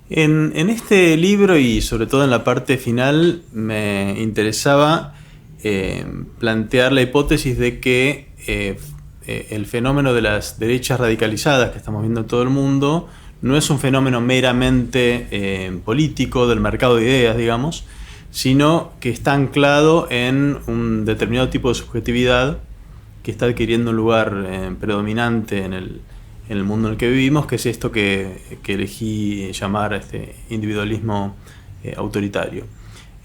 En este libro y sobre todo en la parte final me interesaba plantear la hipótesis de que el fenómeno de las derechas radicalizadas que estamos viendo en todo el mundo no es un fenómeno meramente político del mercado de ideas, digamos, sino que está anclado en un determinado tipo de subjetividad que está adquiriendo un lugar predominante en el mundo en el que vivimos, que es esto que elegí llamar individualismo autoritario.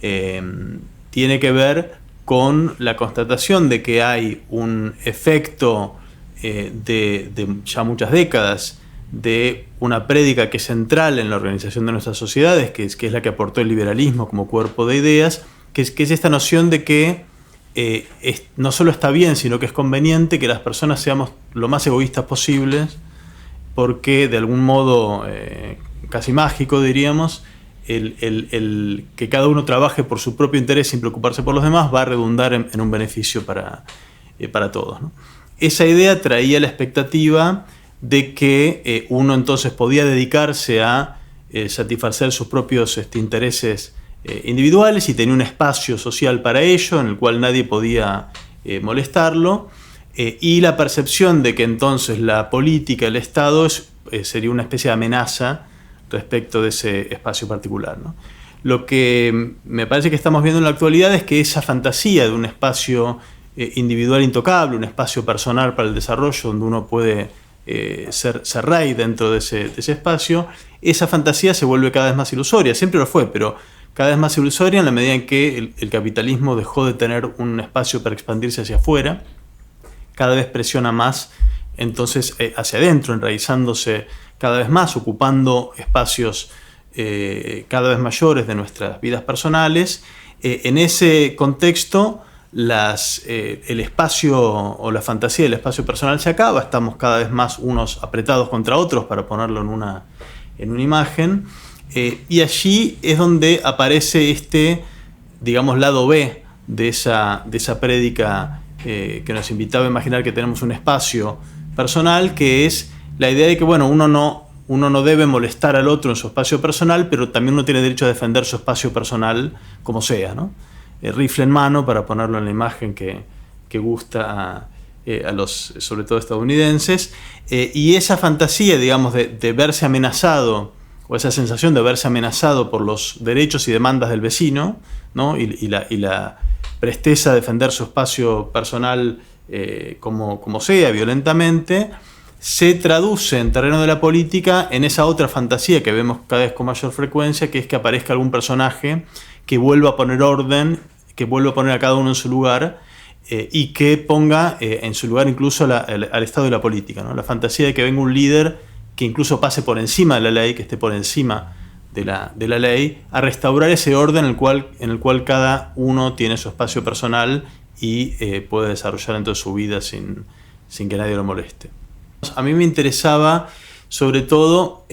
Tiene que ver con la constatación de que hay un efecto de ya muchas décadas de una prédica que es central en la organización de nuestras sociedades, que es la que aportó el liberalismo como cuerpo de ideas, que es esta noción de que no solo está bien, sino que es conveniente que las personas seamos lo más egoístas posibles, porque de algún modo casi mágico, diríamos, el que cada uno trabaje por su propio interés sin preocuparse por los demás va a redundar en un beneficio para todos, ¿no? Esa idea traía la expectativa de que uno entonces podía dedicarse a satisfacer sus propios intereses individuales y tenía un espacio social para ello en el cual nadie podía molestarlo, y la percepción de que entonces la política, el Estado sería una especie de amenaza respecto de ese espacio particular, ¿no? Lo que me parece que estamos viendo en la actualidad es que esa fantasía de un espacio individual intocable, un espacio personal para el desarrollo donde uno puede ser rey dentro de ese espacio, esa fantasía se vuelve cada vez más ilusoria. Siempre lo fue, pero cada vez más ilusoria en la medida en que el capitalismo dejó de tener un espacio para expandirse hacia afuera, cada vez presiona más entonces hacia adentro, enraizándose cada vez más, ocupando espacios cada vez mayores de nuestras vidas personales. En ese contexto, el espacio o la fantasía del espacio personal se acaba, estamos cada vez más unos apretados contra otros, para ponerlo en una imagen, y allí es donde aparece digamos, lado B de esa prédica que nos invitaba a imaginar que tenemos un espacio personal, que es la idea de que, bueno, uno no debe molestar al otro en su espacio personal, pero también uno tiene derecho a defender su espacio personal como sea, ¿no? Rifle en mano, para ponerlo en la imagen que gusta a los, sobre todo, estadounidenses, y esa fantasía, digamos, de verse amenazado, o esa sensación de verse amenazado por los derechos y demandas del vecino, ¿no? y la presteza a defender su espacio personal como sea, violentamente, se traduce en terreno de la política en esa otra fantasía que vemos cada vez con mayor frecuencia, que es que aparezca algún personaje que vuelva a poner orden, que vuelva a poner a cada uno en su lugar, y que ponga en su lugar incluso al Estado y la política, ¿no? La fantasía de que venga un líder que incluso pase por encima de la ley, que esté por encima de la ley, a restaurar ese orden en el cual cada uno tiene su espacio personal y puede desarrollar entonces su vida sin que nadie lo moleste. A mí me interesaba, sobre todo,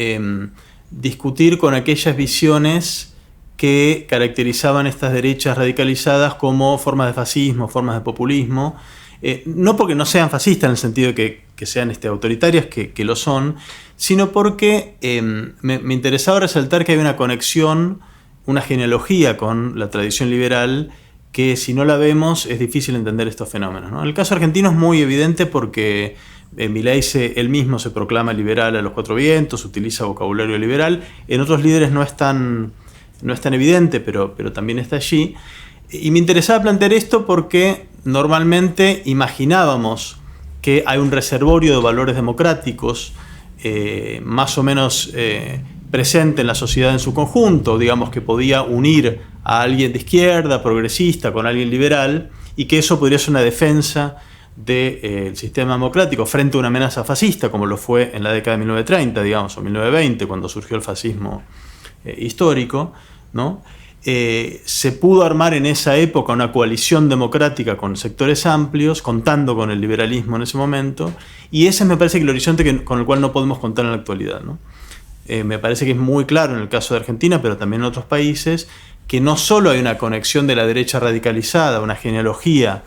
discutir con aquellas visiones que caracterizaban estas derechas radicalizadas como formas de fascismo, formas de populismo, no porque no sean fascistas en el sentido de que sean autoritarias, que lo son, sino porque me interesaba resaltar que hay una conexión, una genealogía con la tradición liberal, que si no la vemos es difícil entender estos fenómenos, ¿no? En el caso argentino es muy evidente porque Milei él mismo se proclama liberal a los cuatro vientos, utiliza vocabulario liberal. En otros líderes no es tan evidente, pero también está allí. Y me interesaba plantear esto porque normalmente imaginábamos que hay un reservorio de valores democráticos más o menos presente en la sociedad en su conjunto, digamos, que podía unir a alguien de izquierda, progresista, con alguien liberal, y que eso podría ser una defensa del sistema democrático frente a una amenaza fascista, como lo fue en la década de 1930, digamos, o 1920, cuando surgió el fascismo histórico, ¿no? Se pudo armar en esa época una coalición democrática con sectores amplios, contando con el liberalismo en ese momento, y ese me parece que el horizonte con el cual no podemos contar en la actualidad, ¿no? Me parece que es muy claro en el caso de Argentina, pero también en otros países, que no solo hay una conexión de la derecha radicalizada, una genealogía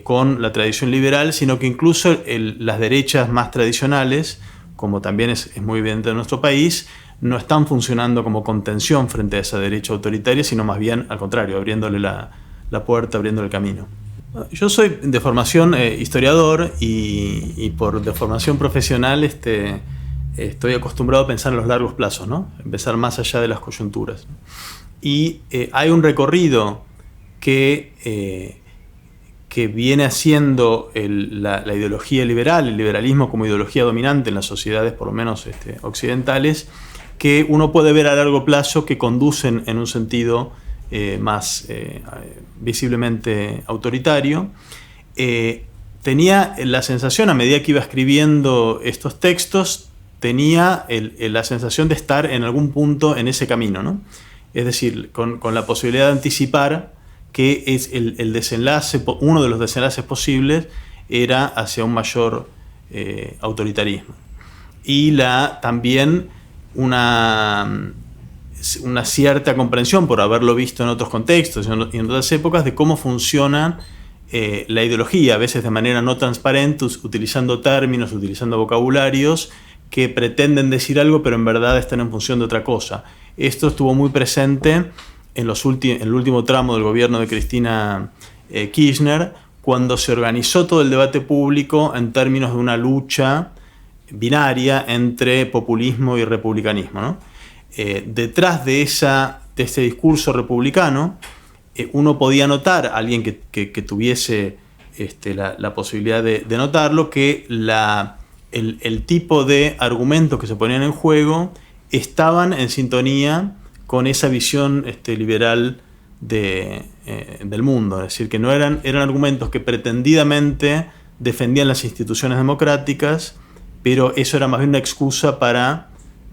con la tradición liberal, sino que incluso las derechas más tradicionales, como también es muy evidente en nuestro país, no están funcionando como contención frente a esa derecha autoritaria, sino más bien al contrario, abriéndole la puerta, abriéndole el camino. Yo soy de formación historiador y por de formación profesional estoy acostumbrado a pensar en los largos plazos, ¿no? Empezar más allá de las coyunturas. Y hay un recorrido que viene haciendo la ideología liberal, el liberalismo como ideología dominante en las sociedades, por lo menos occidentales, que uno puede ver a largo plazo que conducen en un sentido más visiblemente autoritario. Tenía la sensación, a medida que iba escribiendo estos textos, tenía la sensación de estar en algún punto en ese camino, ¿no? Es decir, con la posibilidad de anticipar que es el desenlace, uno de los desenlaces posibles era hacia un mayor autoritarismo. Y también una cierta comprensión, por haberlo visto en otros contextos y en otras épocas, de cómo funciona la ideología, a veces de manera no transparente, utilizando términos, utilizando vocabularios que pretenden decir algo, pero en verdad están en función de otra cosa. Esto estuvo muy presente en el último tramo del gobierno de Cristina Kirchner, cuando se organizó todo el debate público en términos de una lucha binaria entre populismo y republicanismo, ¿no? Detrás de este discurso republicano, uno podía notar, alguien que tuviese la posibilidad de notarlo, que el tipo de argumentos que se ponían en juego estaban en sintonía con esa visión liberal del mundo. Es decir, que no eran argumentos que pretendidamente defendían las instituciones democráticas, pero eso era más bien una excusa para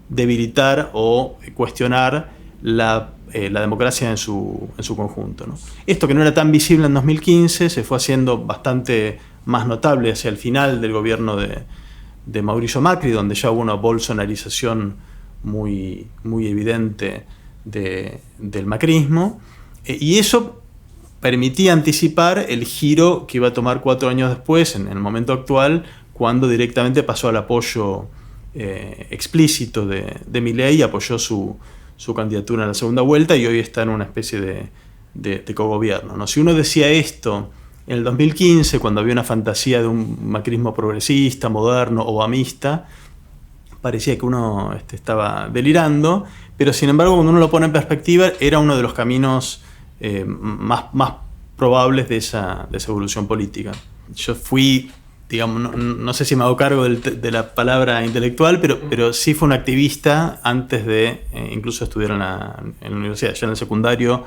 debilitar o cuestionar la democracia en su conjunto, ¿no? Esto, que no era tan visible en 2015, se fue haciendo bastante más notable hacia el final del gobierno de Mauricio Macri, donde ya hubo una bolsonarización muy, muy evidente del macrismo, y eso permitía anticipar el giro que iba a tomar 4 años después, en el momento actual, cuando directamente pasó al apoyo explícito de Milei y apoyó su candidatura en la segunda vuelta, y hoy está en una especie de cogobierno, ¿no? Si uno decía esto en el 2015, cuando había una fantasía de un macrismo progresista, moderno, obamista, parecía que uno estaba delirando, pero sin embargo, cuando uno lo pone en perspectiva, era uno de los caminos más probables de esa evolución política. Yo fui, digamos, no sé si me hago cargo de la palabra intelectual, pero sí fue un activista antes de incluso estudiar en la universidad. Ya en el secundario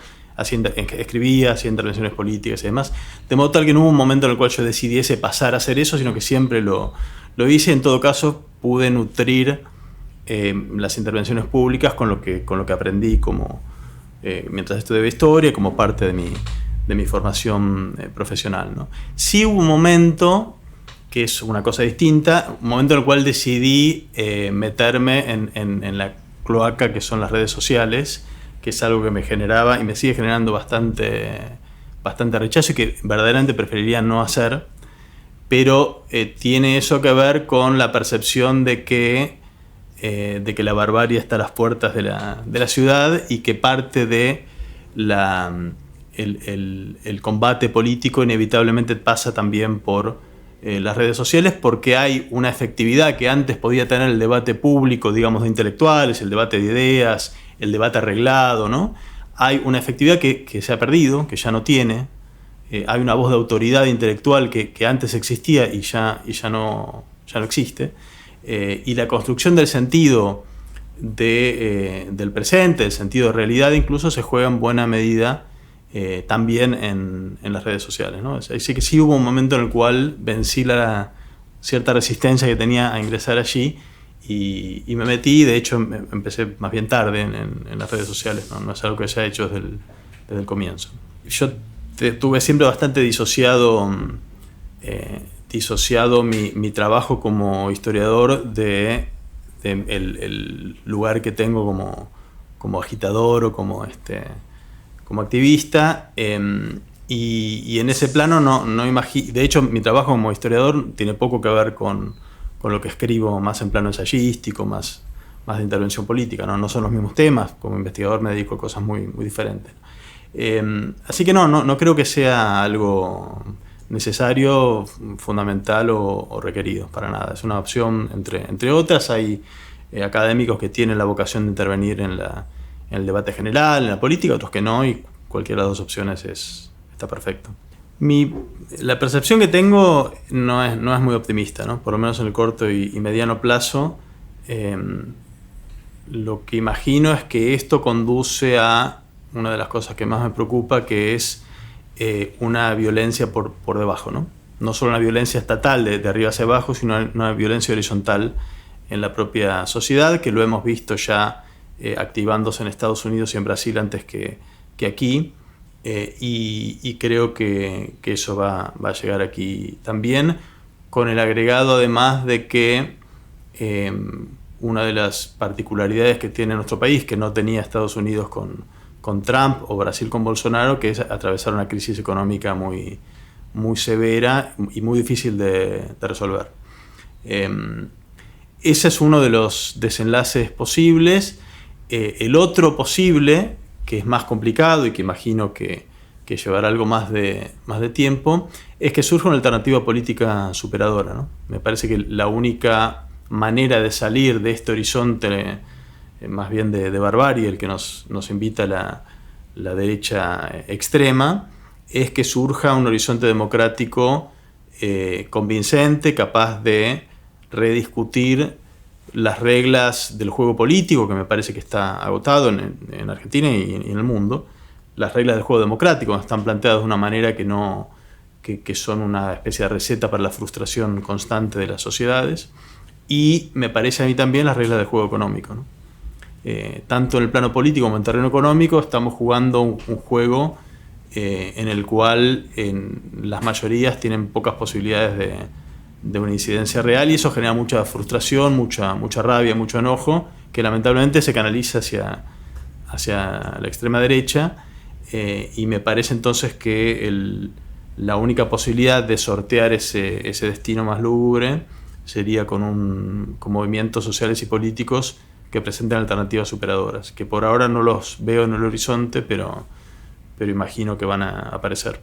escribía, hacía intervenciones políticas y demás, de modo tal que no hubo un momento en el cual yo decidiese pasar a hacer eso, sino que siempre lo hice. En todo caso, pude nutrir las intervenciones públicas con lo que aprendí mientras estudiaba historia, como parte de mi formación profesional, ¿no? Sí hubo un momento, que es una cosa distinta, un momento en el cual decidí meterme en la cloaca que son las redes sociales, que es algo que me generaba y me sigue generando bastante rechazo y que verdaderamente preferiría no hacer, pero tiene eso que ver con la percepción de que la barbarie está a las puertas de la ciudad, y que parte de el combate político inevitablemente pasa también por las redes sociales, porque hay una efectividad que antes podía tener el debate público, digamos, de intelectuales, el debate de ideas, el debate arreglado, ¿no? Hay una efectividad que se ha perdido, que ya no tiene. Hay una voz de autoridad intelectual que antes existía y ya no existe. Y la construcción del sentido del presente, el sentido de realidad, incluso se juega en buena medida también en las redes sociales, ¿no? Así que sí hubo un momento en el cual vencí la cierta resistencia que tenía a ingresar allí y me metí. De hecho, empecé más bien tarde en las redes sociales, ¿no? No es algo que haya hecho desde el comienzo. Yo tuve siempre bastante disociado mi trabajo como historiador el lugar que tengo como agitador o como activista, y en ese plano no imagino. De hecho, mi trabajo como historiador tiene poco que ver con lo que escribo más en plano ensayístico, más más de intervención política, ¿no? No son los mismos temas, como investigador me dedico a cosas muy, muy diferentes. Así que no creo que sea algo necesario, fundamental o requerido, para nada. Es una opción entre otras. Hay académicos que tienen la vocación de intervenir en el debate general, en la política, otros que no, y cualquiera de las dos opciones está perfecto. La percepción que tengo no es muy optimista, ¿no? Por lo menos en el corto y mediano plazo. Lo que imagino es que esto conduce a una de las cosas que más me preocupa, que es una violencia por debajo, ¿no? No solo una violencia estatal de arriba hacia abajo, sino una violencia horizontal en la propia sociedad, que lo hemos visto ya activándose en Estados Unidos y en Brasil antes que aquí, y creo que eso va a llegar aquí también, con el agregado además de que una de las particularidades que tiene nuestro país, que no tenía Estados Unidos con Trump o Brasil con Bolsonaro, que es atravesar una crisis económica muy, muy severa y muy difícil de resolver. Ese es uno de los desenlaces posibles. El otro posible, que es más complicado y que imagino que llevará algo más de tiempo, es que surja una alternativa política superadora, ¿no? Me parece que la única manera de salir de este horizonte más bien de barbarie, el que nos invita la derecha extrema, es que surja un horizonte democrático convincente, capaz de rediscutir las reglas del juego político, que me parece que está agotado en Argentina y en el mundo. Las reglas del juego democrático están planteadas de una manera que son una especie de receta para la frustración constante de las sociedades. Y me parece a mí también las reglas del juego económico, ¿no? Tanto en el plano político como en terreno económico estamos jugando un juego en el cual las mayorías tienen pocas posibilidades de una incidencia real, y eso genera mucha frustración, mucha rabia, mucho enojo, que lamentablemente se canaliza hacia la extrema derecha, y me parece entonces que la única posibilidad de sortear ese destino más lúgubre sería con movimientos sociales y políticos que presenten alternativas superadoras, que por ahora no los veo en el horizonte, pero imagino que van a aparecer.